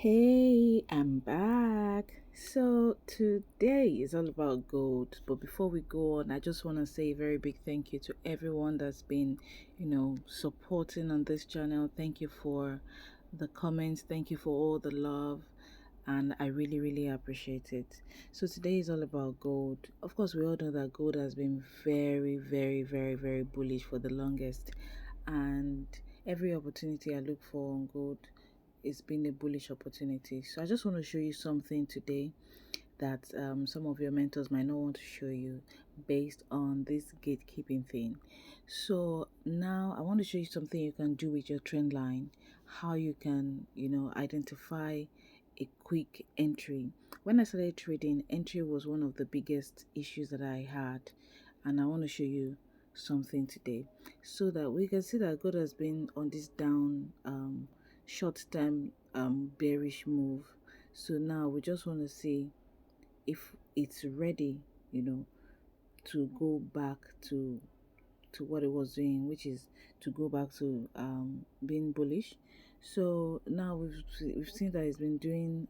Hey, I'm back. So today is all about gold. But before we go on, I just want to say a very big thank you to everyone that's been, supporting on this channel. Thank you for the comments. Thank you for all the love. And I really, really appreciate it. So today is all about gold. Of course, we all know that gold has been very, very, very, very bullish for the longest. And every opportunity I look for on gold, it's been a bullish opportunity. So I just want to show you something today that some of your mentors might not want to show you based on this gatekeeping thing. So now I want to show you something you can do with your trend line, how you can, identify a quick entry. When I started trading, entry was one of the biggest issues that I had, and I want to show you something today so that we can see that God has been on this down short-term bearish move. So now we just want to see if it's ready, you know, to go back to what it was doing, which is to go back to being bullish. So now we've seen that it's been doing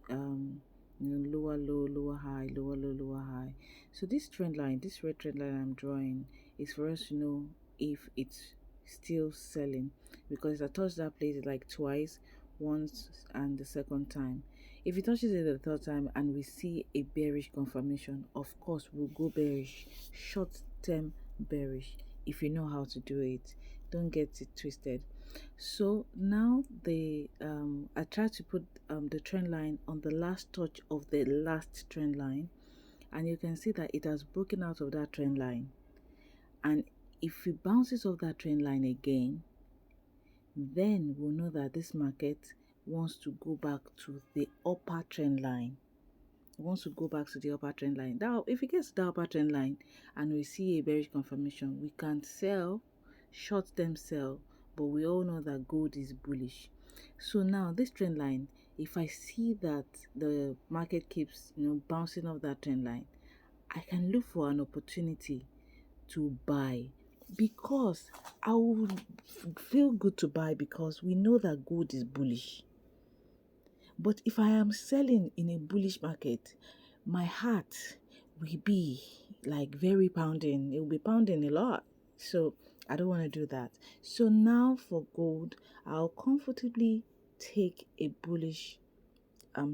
lower low, lower high, lower low, lower high. So this trend line, this red trend line I'm drawing, is for us to know if it's still selling, because I touched that place like twice, once and the second time. If it touches it the third time and we see a bearish confirmation, of course we'll go bearish, short term bearish, if you know how to do it. Don't get it twisted. So now the I try to put the trend line on the last touch of the last trend line, and you can see that it has broken out of that trend line. And if it bounces off that trend line again, then we'll know that this market wants to go back to the upper trend line. It wants to go back to the upper trend line. Now, if it gets to the upper trend line and we see a bearish confirmation, we can sell, short-term sell, but we all know that gold is bullish. So now this trend line, if I see that the market keeps bouncing off that trend line, I can look for an opportunity to buy, because I will feel good to buy because we know that gold is bullish. But if I am selling in a bullish market, my heart will be like very pounding. It will be pounding a lot. So I don't want to do that. So now for gold, I'll comfortably take a bullish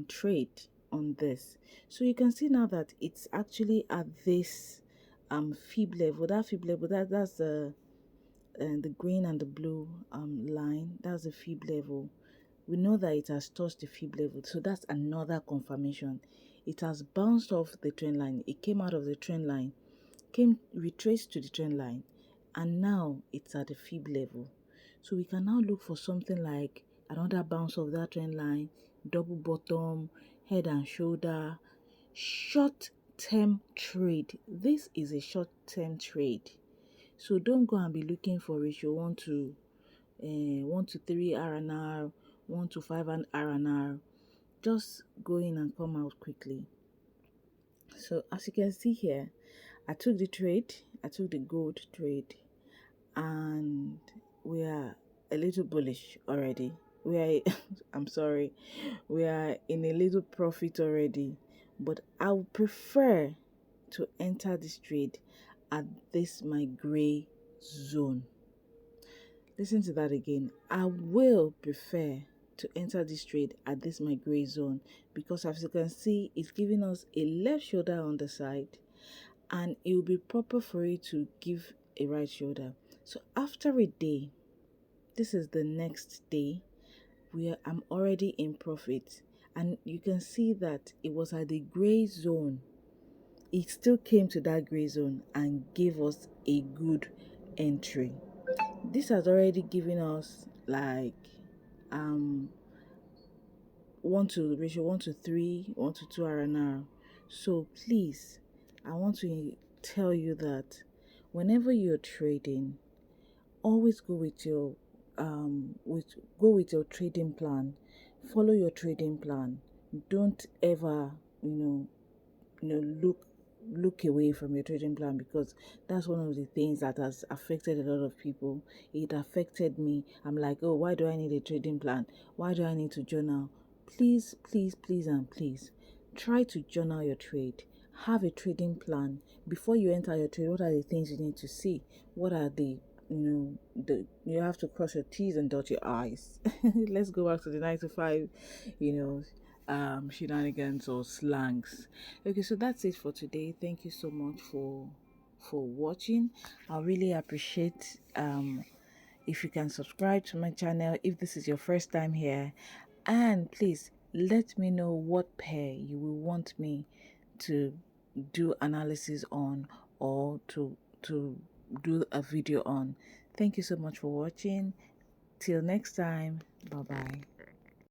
trade on this. So you can see now that it's actually at this fib level. That fib level, that's the green and the blue line. That's the fib level. We know that it has touched the fib level, so that's another confirmation. It has bounced off the trend line. It came out of the trend line, came retraced to the trend line, and now it's at the fib level. So we can now look for something like another bounce of that trend line, double bottom, head and shoulder, short term trade. This is a short term trade, so don't go and be looking for ratio 1 to 3 R&R, 1 to 5 and R&R. Just go in and come out quickly. So as you can see here, I took the trade, I took the gold trade, and we are a little bullish already. We are I'm sorry, we are in a little profit already, but I would prefer to enter this trade at this my gray zone. Listen to that again. I will prefer to enter this trade at this my gray zone, because as you can see, it's giving us a left shoulder on the side, and it will be proper for it to give a right shoulder. So after a day, this is the next day, I'm already in profit, and you can see that it was at the gray zone. It still came to that gray zone and gave us a good entry. This has already given us like 1 to ratio 1 to 3, 1 to 2 R&R. So please, I want to tell you that whenever you're trading, always go with your trading plan. Follow your trading plan. Don't ever look away from your trading plan, because that's one of the things that has affected a lot of people. It affected me. I'm like, oh, why do I need a trading plan? Why do I need to journal? please, please, please, and please try to journal your trade. Have a trading plan before you enter your trade. What are the things you need to see? What are the you have to cross your T's and dot your I's. Let's go back to the 9 to 5, you know, shenanigans or slangs. Okay, so that's it for today. Thank you so much for watching. I really appreciate if you can subscribe to my channel if this is your first time here, and please let me know what pair you will want me to do analysis on, or to do a video on. Thank you so much for watching. Till next time, bye bye.